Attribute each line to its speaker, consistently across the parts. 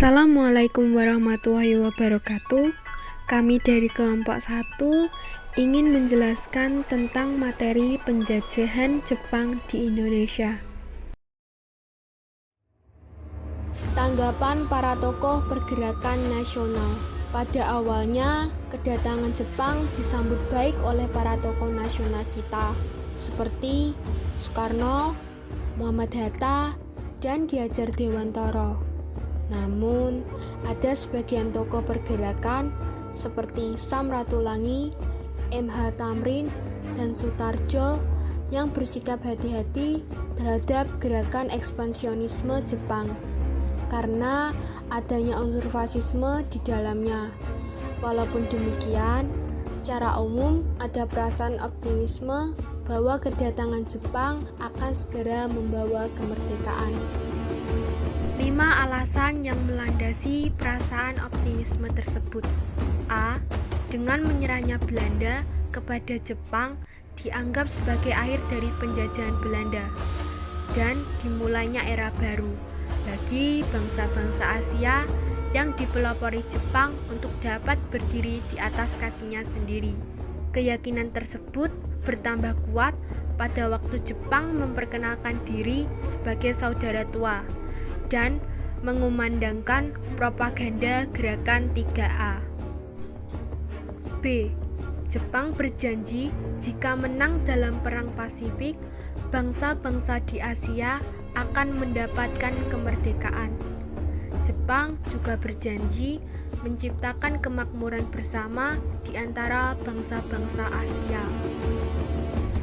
Speaker 1: Assalamualaikum warahmatullahi wabarakatuh. Kami dari kelompok 1 ingin menjelaskan tentang materi penjajahan Jepang di Indonesia. Tanggapan para tokoh pergerakan nasional. Pada awalnya, kedatangan Jepang disambut baik oleh para tokoh nasional kita, seperti Soekarno, Muhammad Hatta, dan Ki Hajar Dewantara. Namun, ada sebagian tokoh pergerakan seperti Sam Ratulangi, M.H. Thamrin, dan Sutarjo yang bersikap hati-hati terhadap gerakan ekspansionisme Jepang karena adanya unsur fasisme di dalamnya. Walaupun demikian, secara umum ada perasaan optimisme bahwa kedatangan Jepang akan segera membawa kemerdekaan. 5 alasan yang melandasi perasaan optimisme tersebut. A. Dengan menyerahnya Belanda kepada Jepang dianggap sebagai akhir dari penjajahan Belanda dan dimulainya era baru bagi bangsa-bangsa Asia yang dipelopori Jepang untuk dapat berdiri di atas kakinya sendiri. Keyakinan tersebut bertambah kuat pada waktu Jepang memperkenalkan diri sebagai saudara tua dan mengumandangkan propaganda gerakan 3A. B. Jepang berjanji jika menang dalam Perang Pasifik, bangsa-bangsa di Asia akan mendapatkan kemerdekaan. Jepang juga berjanji menciptakan kemakmuran bersama di antara bangsa-bangsa Asia.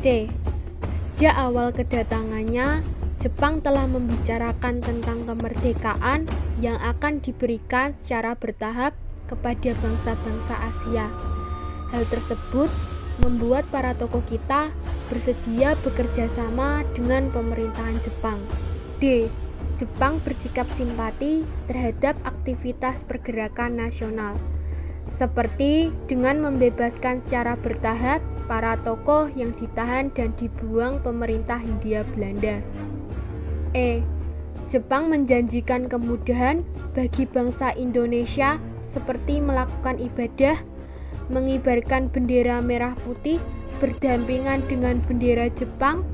Speaker 1: C. Sejak awal kedatangannya, Jepang telah membicarakan tentang kemerdekaan yang akan diberikan secara bertahap kepada bangsa-bangsa Asia. Hal tersebut membuat para tokoh kita bersedia bekerja sama dengan pemerintahan Jepang. D. Jepang bersikap simpati terhadap aktivitas pergerakan nasional, seperti dengan membebaskan secara bertahap para tokoh yang ditahan dan dibuang pemerintah Hindia Belanda. E. Jepang menjanjikan kemudahan bagi bangsa Indonesia seperti melakukan ibadah, mengibarkan bendera merah putih berdampingan dengan bendera Jepang,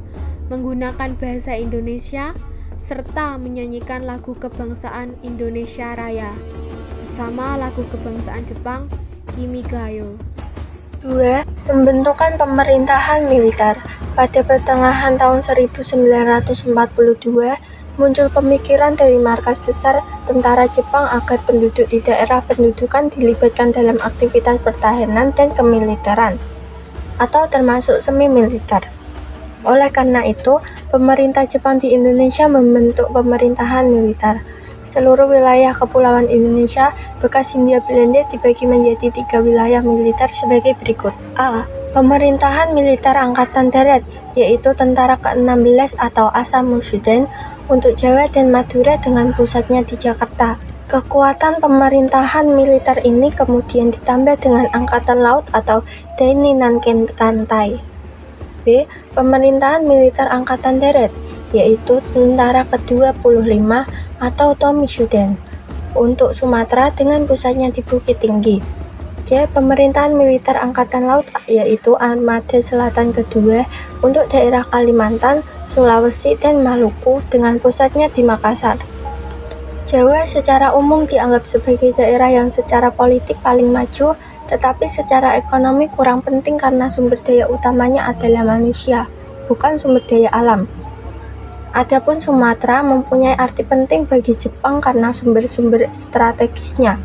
Speaker 1: menggunakan bahasa Indonesia, serta menyanyikan lagu kebangsaan Indonesia Raya bersama lagu kebangsaan Jepang Kimi ga Yo.
Speaker 2: 2. Pembentukan pemerintahan militer. Pada pertengahan tahun 1942, muncul pemikiran dari markas besar tentara Jepang agar penduduk di daerah pendudukan dilibatkan dalam aktivitas pertahanan dan kemiliteran, atau termasuk semi-militer. Oleh karena itu, pemerintah Jepang di Indonesia membentuk pemerintahan militer. Seluruh wilayah kepulauan Indonesia bekas Hindia Belanda dibagi menjadi 3 wilayah militer sebagai berikut. A. Pemerintahan militer Angkatan Darat, yaitu Tentara ke-16 atau Asamushuden untuk Jawa dan Madura dengan pusatnya di Jakarta. Kekuatan pemerintahan militer ini kemudian ditambah dengan Angkatan Laut atau Daini Nanken Kantai. B. Pemerintahan militer Angkatan Darat, yaitu Tentara ke-25 atau Tomishuden untuk Sumatera dengan pusatnya di Bukit Tinggi. C. Pemerintahan militer Angkatan Laut, yaitu Armada Selatan Kedua untuk daerah Kalimantan, Sulawesi, dan Maluku dengan pusatnya di Makassar. Jawa secara umum dianggap sebagai daerah yang secara politik paling maju, tetapi secara ekonomi kurang penting karena sumber daya utamanya adalah manusia, bukan sumber daya alam. Adapun Sumatera mempunyai arti penting bagi Jepang karena sumber-sumber strategisnya.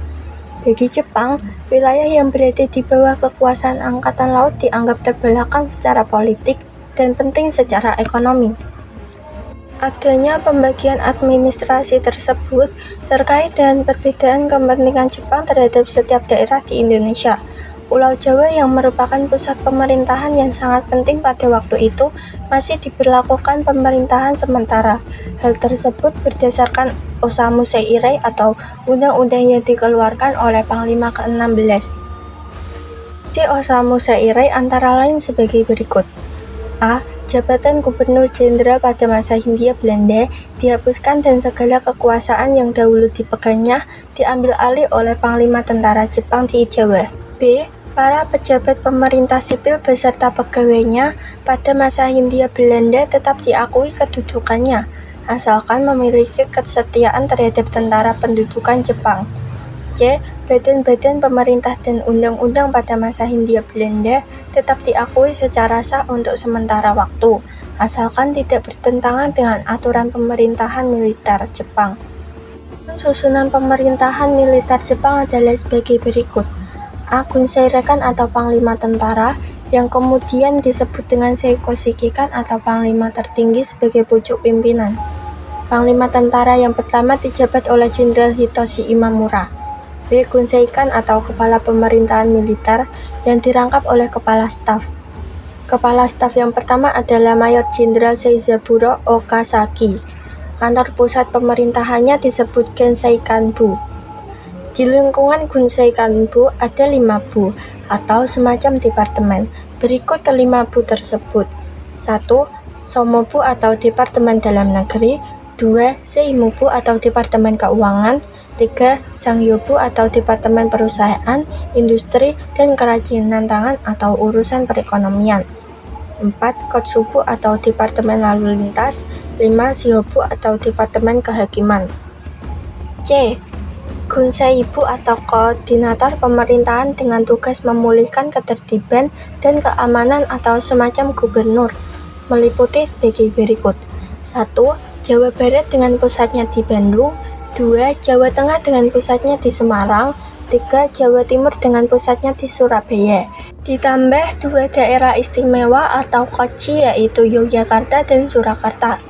Speaker 2: Bagi Jepang, wilayah yang berada di bawah kekuasaan Angkatan Laut dianggap terbelakang secara politik dan penting secara ekonomi. Adanya pembagian administrasi tersebut terkait dengan perbedaan kepentingan Jepang terhadap setiap daerah di Indonesia. Pulau Jawa yang merupakan pusat pemerintahan yang sangat penting pada waktu itu masih diberlakukan pemerintahan sementara. Hal tersebut berdasarkan Osamu Seirei atau undang-undang yang dikeluarkan oleh Panglima ke-16. Osamu Seirei antara lain sebagai berikut. A. Jabatan Gubernur Jenderal pada masa Hindia Belanda dihapuskan dan segala kekuasaan yang dahulu dipegangnya diambil alih oleh Panglima Tentara Jepang di Jawa. B. Para pejabat pemerintah sipil beserta pegawainya pada masa Hindia Belanda tetap diakui kedudukannya, asalkan memiliki kesetiaan terhadap tentara pendudukan Jepang. C. Badan-badan pemerintah dan undang-undang pada masa Hindia Belanda tetap diakui secara sah untuk sementara waktu, asalkan tidak bertentangan dengan aturan pemerintahan militer Jepang. Susunan pemerintahan militer Jepang adalah sebagai berikut. A. Gunsei Rekan atau Panglima Tentara, yang kemudian disebut dengan Seiko Shikikan atau Panglima tertinggi sebagai pucuk pimpinan. Panglima Tentara yang pertama dijabat oleh Jenderal Hitoshi Imamura. B. Gunseikan atau Kepala Pemerintahan Militer yang dirangkap oleh Kepala Staf. Kepala Staf yang pertama adalah Mayor Jenderal Seizaburo Okazaki. Kantor pusat pemerintahannya disebut Genseikanbu. Di lingkungan Genseikanbu ada 5 bu atau semacam departemen. Berikut kelima bu tersebut. 1. Somobu atau Departemen Dalam Negeri. 2. Seimubu atau Departemen Keuangan. 3. Sangyobu atau Departemen Perusahaan, Industri, dan Kerajinan Tangan atau Urusan Perekonomian. 4. Kotsubu atau Departemen Lalu Lintas. 5. Shihobu atau Departemen Kehakiman. C. Gunseibu atau Koordinator Pemerintahan dengan tugas memulihkan ketertiban dan keamanan atau semacam gubernur, meliputi sebagai berikut. 1. Jawa Barat dengan pusatnya di Bandung. 2. Jawa Tengah dengan pusatnya di Semarang. 3. Jawa Timur dengan pusatnya di Surabaya. Ditambah 2 daerah istimewa atau kochi yaitu Yogyakarta dan Surakarta.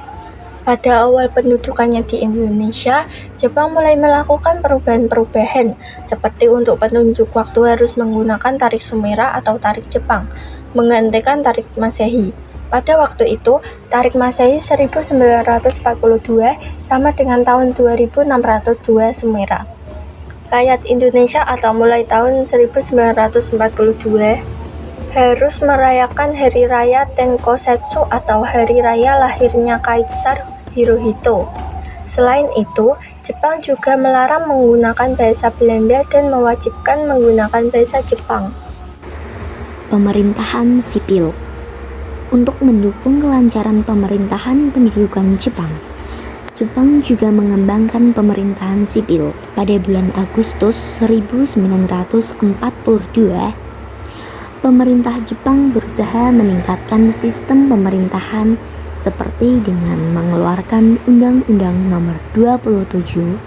Speaker 2: Pada awal pendudukannya di Indonesia, Jepang mulai melakukan perubahan-perubahan, seperti untuk penunjuk waktu harus menggunakan tarik Sumera atau tarik Jepang, menggantikan tarik Masehi. Pada waktu itu, tarik Masehi 1942 sama dengan tahun 2602 Sumera. Rakyat Indonesia atau mulai tahun 1942 harus merayakan Hari Raya Tenkosetsu atau Hari Raya lahirnya Kaisar Hirohito. Selain itu, Jepang juga melarang menggunakan bahasa Belanda dan mewajibkan menggunakan bahasa Jepang.
Speaker 3: Pemerintahan sipil. Untuk mendukung kelancaran pemerintahan pendudukan Jepang, Jepang juga mengembangkan pemerintahan sipil. Pada bulan Agustus 1942, pemerintah Jepang berusaha meningkatkan sistem pemerintahan seperti dengan mengeluarkan Undang-Undang Nomor 27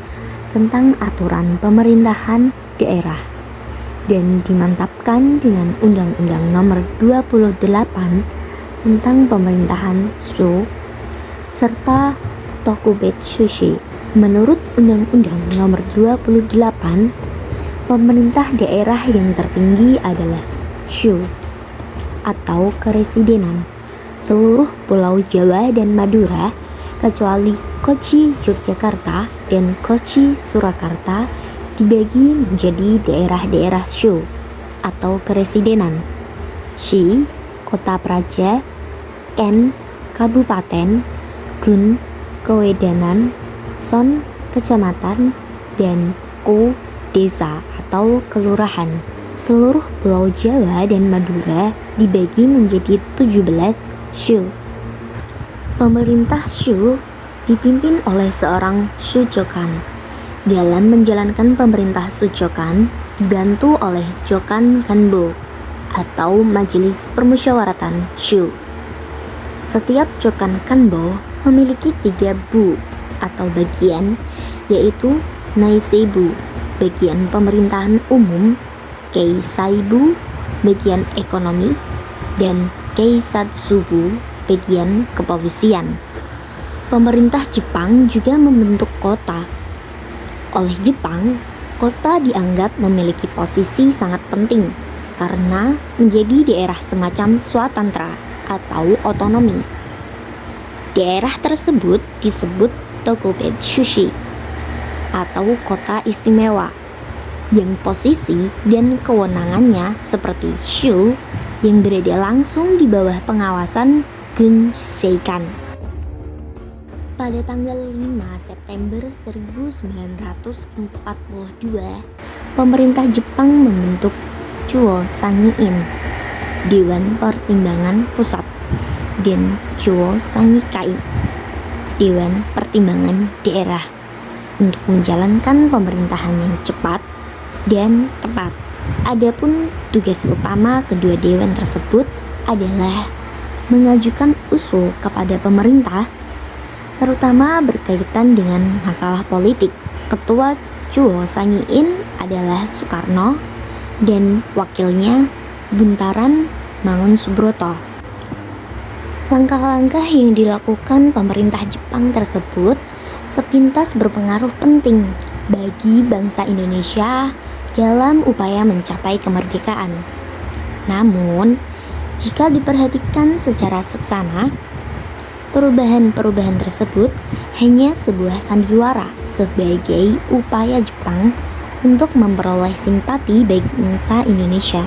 Speaker 3: tentang aturan pemerintahan daerah dan dimantapkan dengan Undang-Undang Nomor 28 tentang pemerintahan Sho serta Tokubetsushi. Menurut Undang-Undang Nomor 28, pemerintah daerah yang tertinggi adalah Sho atau Keresidenan. Seluruh Pulau Jawa dan Madura kecuali Kochi Yogyakarta dan Kochi Surakarta dibagi menjadi daerah-daerah Sho atau Keresidenan. Shi, kota praja, Ken, kabupaten, Gun, kewedanan, Son, kecamatan, dan Ko, desa atau kelurahan. Seluruh Pulau Jawa dan Madura dibagi menjadi 17 Sho. Pemerintah Sho dipimpin oleh seorang Shojokan. Dalam menjalankan pemerintah Shojokan dibantu oleh Jokan Kanbo atau Majelis Permusyawaratan Sho. Setiap Jokan Kanbo memiliki 3 bu atau bagian, yaitu Naiseibu, bagian pemerintahan umum, Keisaibu, bagian ekonomi, dan Keisatsubu, bagian kepolisian. Pemerintah Jepang juga membentuk kota. Oleh Jepang, kota dianggap memiliki posisi sangat penting karena menjadi daerah semacam swatantra atau otonomi. Daerah tersebut disebut Tokubetsushi atau kota istimewa, yang posisi dan kewenangannya seperti Sho yang berada langsung di bawah pengawasan Gun Seikan. Pada tanggal 5 September 1942, pemerintah Jepang membentuk Chuo Sangiin, Dewan Pertimbangan Pusat, dan Chuo Sangikai, Dewan Pertimbangan Daerah, untuk menjalankan pemerintahan yang cepat dan tepat. Adapun tugas utama kedua dewan tersebut adalah mengajukan usul kepada pemerintah, terutama berkaitan dengan masalah politik. Ketua Chuo Sangiin adalah Soekarno dan wakilnya Buntaran Mangunsubrata. Langkah-langkah yang dilakukan pemerintah Jepang tersebut sepintas berpengaruh penting bagi bangsa Indonesia dalam upaya mencapai kemerdekaan. Namun, jika diperhatikan secara seksama, perubahan-perubahan tersebut hanya sebuah sandiwara sebagai upaya Jepang untuk memperoleh simpati baik bangsa Indonesia.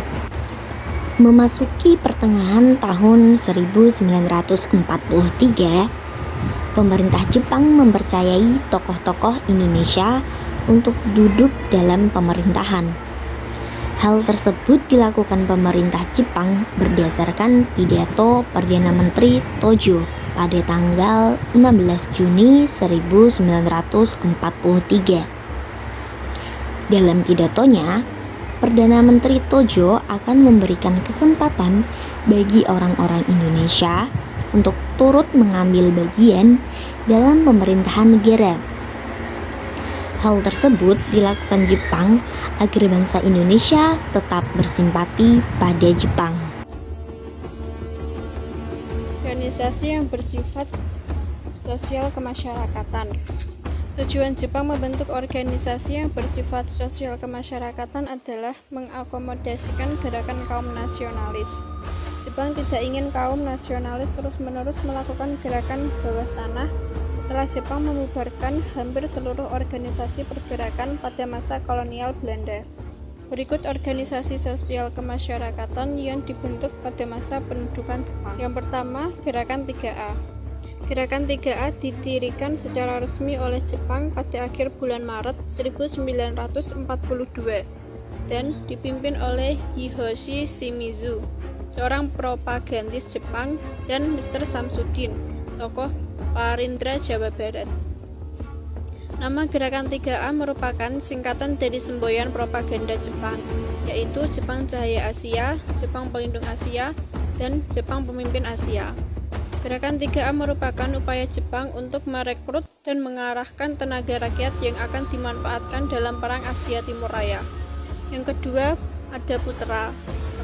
Speaker 3: Memasuki pertengahan tahun 1943, pemerintah Jepang mempercayai tokoh-tokoh Indonesia untuk duduk dalam pemerintahan. Hal tersebut dilakukan pemerintah Jepang berdasarkan pidato Perdana Menteri Tojo pada tanggal 16 Juni 1943. Dalam pidatonya, Perdana Menteri Tojo akan memberikan kesempatan bagi orang-orang Indonesia untuk turut mengambil bagian dalam pemerintahan negara. Hal tersebut dilakukan Jepang agar bangsa Indonesia tetap bersimpati pada Jepang.
Speaker 4: Organisasi yang bersifat sosial kemasyarakatan. Tujuan Jepang membentuk organisasi yang bersifat sosial kemasyarakatan adalah mengakomodasikan gerakan kaum nasionalis. Jepang tidak ingin kaum nasionalis terus-menerus melakukan gerakan bawah tanah setelah Jepang membubarkan hampir seluruh organisasi pergerakan pada masa kolonial Belanda. Berikut organisasi sosial kemasyarakatan yang dibentuk pada masa pendudukan Jepang. Yang pertama, Gerakan 3A. Gerakan 3A didirikan secara resmi oleh Jepang pada akhir bulan Maret 1942 dan dipimpin oleh Hiroshi Shimizu, seorang propagandis Jepang, dan Mr. Samsudin, tokoh Parindra Jawa Barat. Nama Gerakan 3A merupakan singkatan dari semboyan propaganda Jepang, yaitu Jepang Cahaya Asia, Jepang Pelindung Asia, dan Jepang Pemimpin Asia. Gerakan 3A merupakan upaya Jepang untuk merekrut dan mengarahkan tenaga rakyat yang akan dimanfaatkan dalam Perang Asia Timur Raya. Yang kedua, ada Putra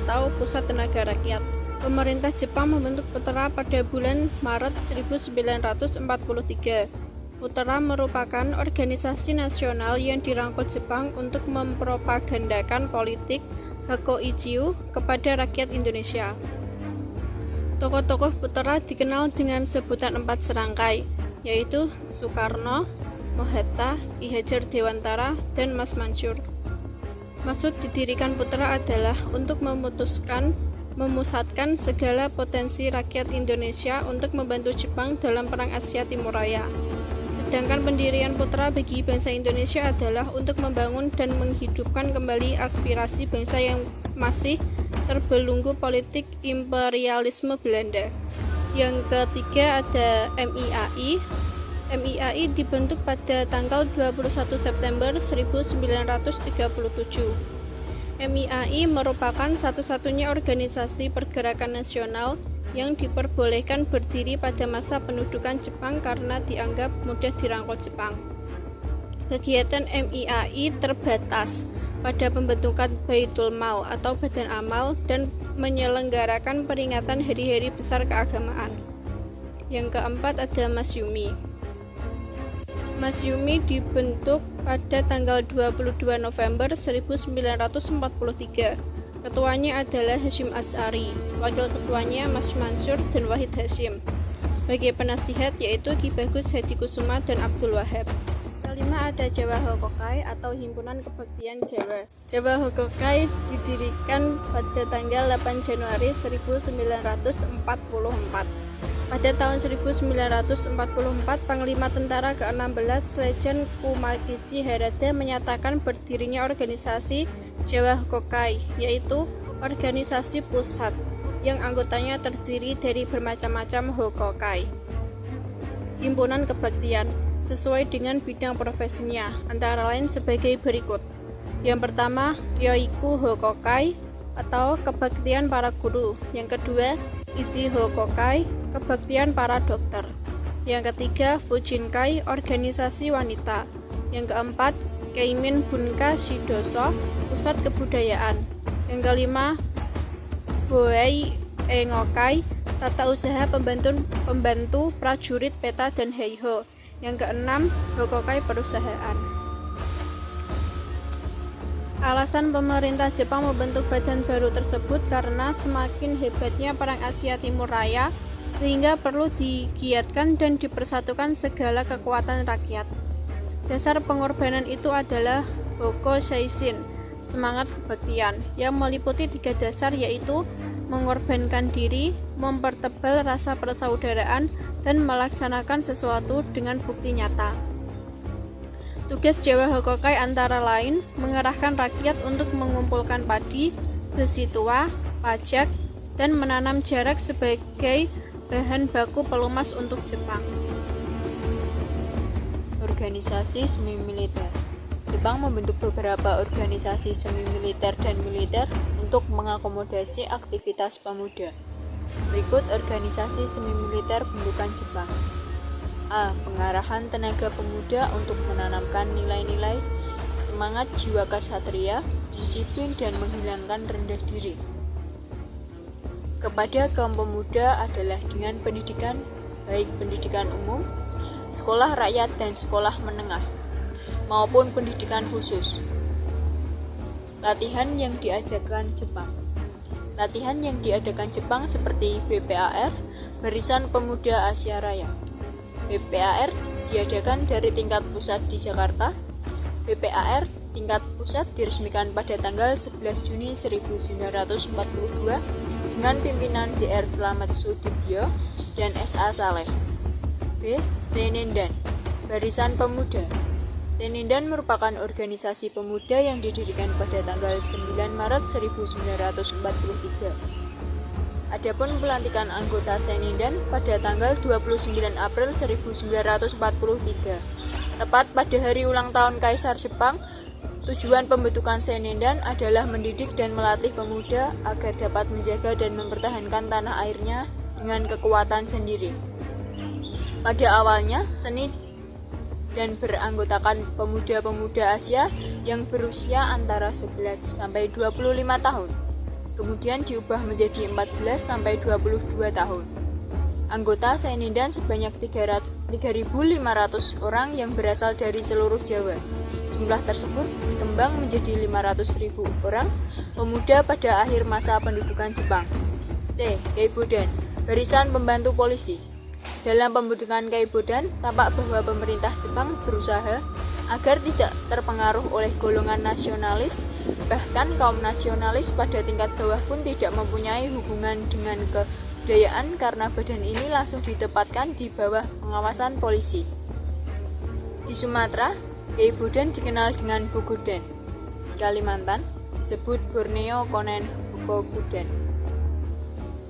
Speaker 4: atau Pusat Tenaga Rakyat. Pemerintah Jepang membentuk Putra pada bulan Maret 1943. Putra merupakan organisasi nasional yang dirangkul Jepang untuk mempropagandakan politik Hakoichiu kepada rakyat Indonesia. Tokoh-tokoh Putra dikenal dengan sebutan 4 serangkai, yaitu Soekarno, Mohatta, Ki Hajar Dewantara, dan Mas Mansur. Maksud didirikan Putra adalah untuk memusatkan segala potensi rakyat Indonesia untuk membantu Jepang dalam Perang Asia Timur Raya. Sedangkan pendirian Putra bagi bangsa Indonesia adalah untuk membangun dan menghidupkan kembali aspirasi bangsa yang masih terbelenggu politik imperialisme Belanda. Yang ketiga ada MIAI. MIAI dibentuk pada tanggal 21 September 1937. MIAI merupakan satu-satunya organisasi pergerakan nasional yang diperbolehkan berdiri pada masa pendudukan Jepang karena dianggap mudah dirangkul Jepang. Kegiatan MIAI terbatas pada pembentukan Baitul Mal atau Badan Amal dan menyelenggarakan peringatan hari-hari besar keagamaan. Yang keempat ada Masyumi. Masyumi dibentuk pada tanggal 22 November 1943. Ketuanya adalah Hasyim Asy'ari, wakil ketuanya Mas Mansur dan Wahid Hasyim. Sebagai penasihat yaitu Ki Bagus Hadikusuma dan Abdul Wahab. Kelima ada Jawa Hokokai atau Himpunan Kebaktian Jawa. Jawa Hokokai didirikan pada tanggal 8 Januari 1944. Pada tahun 1944, Panglima Tentara ke-16 Lejen Kumagichi Harada menyatakan berdirinya organisasi Jawa Hokokai, yaitu organisasi pusat yang anggotanya terdiri dari bermacam-macam Hokokai. Himpunan kebaktian sesuai dengan bidang profesinya, antara lain sebagai berikut. Yang pertama, Kyoiku Hokokai atau kebaktian para guru. Yang kedua, Iji Hokokai, kebaktian para dokter. Yang ketiga, Fujinkai, organisasi wanita. Yang keempat, Keimin Bunka Shidoso, pusat kebudayaan. Yang kelima, Hoei Engokai, tata usaha pembantu prajurit peta dan heiho. Yang keenam, Hokokai perusahaan. Alasan pemerintah Jepang membentuk badan baru tersebut karena semakin hebatnya Perang Asia Timur Raya, sehingga perlu digiatkan dan dipersatukan segala kekuatan rakyat. Dasar pengorbanan itu adalah Hoko Seishin, semangat kebaktian, yang meliputi 3 dasar, yaitu mengorbankan diri, mempertebal rasa persaudaraan, dan melaksanakan sesuatu dengan bukti nyata. Tugas Jawa Hokokai antara lain mengerahkan rakyat untuk mengumpulkan padi, besi tua, pajak, dan menanam jarak sebagai bahan baku pelumas untuk Jepang. Organisasi semi militer. Jepang membentuk beberapa organisasi semi militer dan militer untuk mengakomodasi aktivitas pemuda. Berikut organisasi semi militer bentukan Jepang. A. Pengarahan tenaga pemuda untuk menanamkan nilai-nilai semangat jiwa ksatria, disiplin, dan menghilangkan rendah diri kepada kaum pemuda adalah dengan pendidikan, baik pendidikan umum, sekolah rakyat dan sekolah menengah, maupun pendidikan khusus. Latihan yang diadakan Jepang. Latihan yang diadakan Jepang seperti BPAR, Barisan Pemuda Asia Raya. BPAR diadakan dari tingkat pusat di Jakarta. BPAR tingkat pusat diresmikan pada tanggal 11 Juni 1942 dengan pimpinan Dr. Slamet Sudibyo dan S.A. Saleh. B. Senindan, Barisan Pemuda. Senindan merupakan organisasi pemuda yang didirikan pada tanggal 9 Maret 1943. Adapun pelantikan anggota Senindan pada tanggal 29 April 1943, tepat pada hari ulang tahun Kaisar Jepang. Tujuan pembentukan Senindan adalah mendidik dan melatih pemuda agar dapat menjaga dan mempertahankan tanah airnya dengan kekuatan sendiri. Pada awalnya, seni dan beranggotakan pemuda-pemuda Asia yang berusia antara 11 sampai 25 tahun. Kemudian diubah menjadi 14 sampai 22 tahun. Anggota Senindan sebanyak 3.500 orang yang berasal dari seluruh Jawa. Jumlah tersebut berkembang menjadi 500.000 orang pemuda pada akhir masa pendudukan Jepang. C. Keibodan, Barisan Pembantu Polisi. Dalam pembentukan Keibodan, tampak bahwa pemerintah Jepang berusaha agar tidak terpengaruh oleh golongan nasionalis, bahkan kaum nasionalis pada tingkat bawah pun tidak mempunyai hubungan dengan kebudayaan karena badan ini langsung ditempatkan di bawah pengawasan polisi. Di Sumatera, Keibodan dikenal dengan Bogodan. Di Kalimantan, disebut Borneo Konen Bogodan.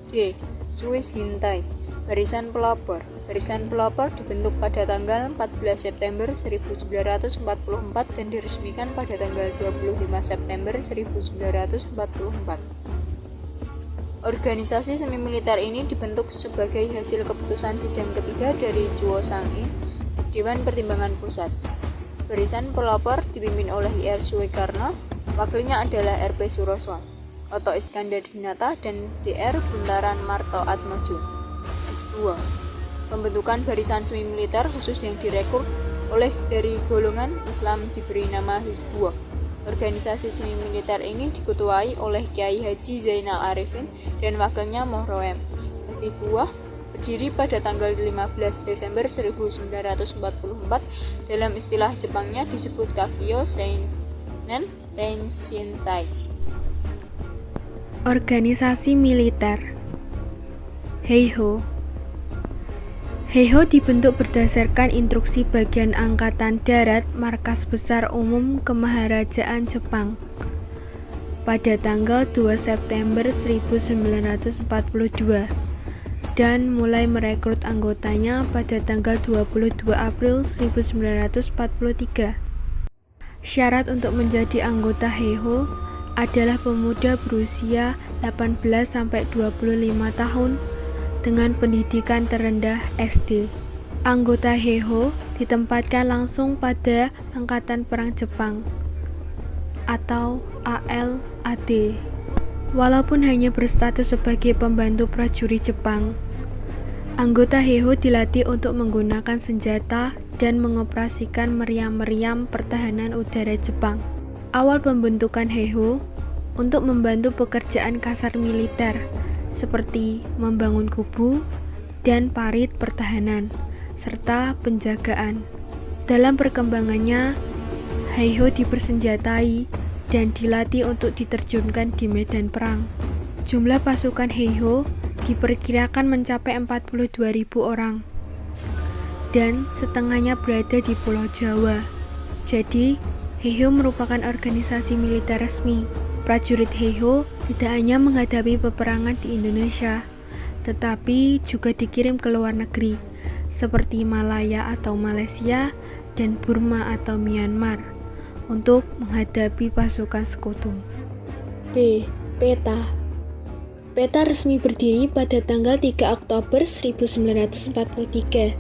Speaker 4: D. Swiss Hintai, Barisan Pelopor. Barisan Pelopor dibentuk pada tanggal 14 September 1944 dan diresmikan pada tanggal 25 September 1944. Organisasi semi militer ini dibentuk sebagai hasil keputusan sidang ketiga dari Chuo Sang-in, Dewan Pertimbangan Pusat. Barisan Pelopor dipimpin oleh Ir Suekarno, wakilnya adalah RP Suroso, Oto Iskandar Dinata, dan Dr. Buntaran Marto Atmojo. Hisbuo. Pembentukan barisan semi militer khusus yang direkrut oleh dari golongan Islam diberi nama Hizbullah. Organisasi semi militer ini diketuai oleh Kiai Haji Zainal Arifin dan wakilnya Mohroem. Hizbullah berdiri pada tanggal 15 Desember 1944. Dalam istilah Jepangnya disebut Kakyo Seinen Tenshintai.
Speaker 1: Organisasi militer. Heiho. Heiho dibentuk berdasarkan instruksi Bagian Angkatan Darat Markas Besar Umum Kemaharajaan Jepang pada tanggal 2 September 1942 dan mulai merekrut anggotanya pada tanggal 22 April 1943. Syarat untuk menjadi anggota Heiho adalah pemuda berusia 18-25 tahun dengan pendidikan terendah SD. Anggota Heiho ditempatkan langsung pada Angkatan Perang Jepang atau ALAD. Walaupun hanya berstatus sebagai pembantu prajurit Jepang, anggota Heiho dilatih untuk menggunakan senjata dan mengoperasikan meriam-meriam pertahanan udara Jepang. Awal pembentukan Heiho untuk membantu pekerjaan kasar militer seperti membangun kubu dan parit pertahanan, serta penjagaan. Dalam perkembangannya, Heiho dipersenjatai dan dilatih untuk diterjunkan di medan perang. Jumlah pasukan Heiho diperkirakan mencapai 42.000 orang, dan setengahnya berada di Pulau Jawa. Jadi, Heiho merupakan organisasi militer resmi. Prajurit Heiho tidak hanya menghadapi peperangan di Indonesia, tetapi juga dikirim ke luar negeri, seperti Malaya atau Malaysia dan Burma atau Myanmar, untuk menghadapi pasukan sekutu.
Speaker 3: B. Peta. Peta resmi berdiri pada tanggal 3 Oktober 1943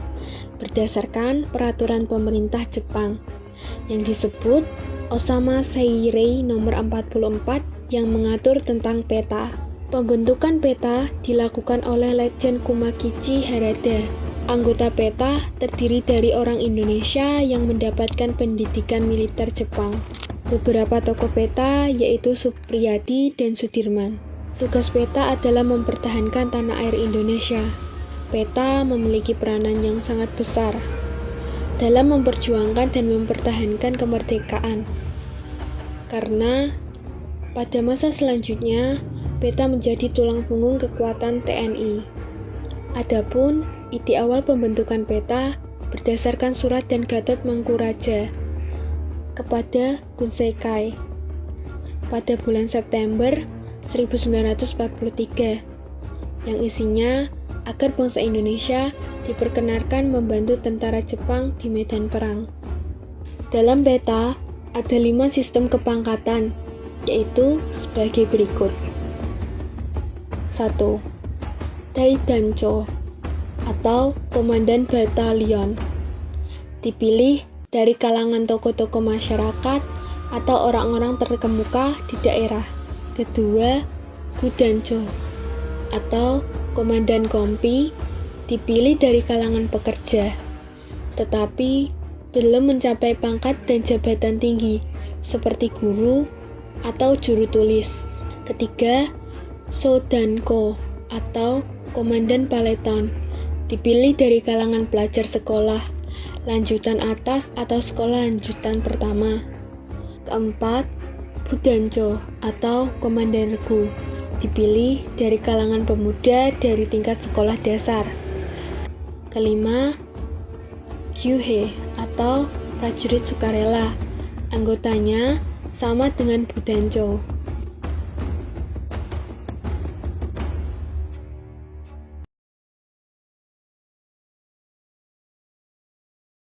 Speaker 3: berdasarkan peraturan pemerintah Jepang yang disebut Osama Seirei nomor 44 yang mengatur tentang peta. Pembentukan peta dilakukan oleh Letjen Kumakichi Harada. Anggota peta terdiri dari orang Indonesia yang mendapatkan pendidikan militer Jepang. Beberapa tokoh peta yaitu Supriyadi dan Sudirman. Tugas peta adalah mempertahankan tanah air Indonesia. Peta memiliki peranan yang sangat besar dalam memperjuangkan dan mempertahankan kemerdekaan. Karena pada masa selanjutnya, peta menjadi tulang punggung kekuatan TNI. Adapun ide awal pembentukan peta berdasarkan surat dan Gatot Mangkuraja kepada Gunsekai pada bulan September 1943 yang isinya agar bangsa Indonesia diperkenankan membantu tentara Jepang di medan perang. Dalam peta ada 5 sistem kepangkatan, yaitu sebagai berikut. 1. Daidancho atau Komandan Batalion, dipilih dari kalangan tokoh-tokoh masyarakat atau orang-orang terkemuka di daerah. Kedua, Gudancho atau Komandan Kompi, dipilih dari kalangan pekerja, tetapi belum mencapai pangkat dan jabatan tinggi, seperti guru atau juru tulis. Ketiga, Sodanko atau Komandan Paleton, dipilih dari kalangan pelajar sekolah lanjutan atas atau sekolah lanjutan pertama. Keempat, Budancho atau Komandan Regu, dipilih dari kalangan pemuda dari tingkat sekolah dasar. Kelima, Gyuhe atau prajurit sukarela, anggotanya sama dengan Budancho.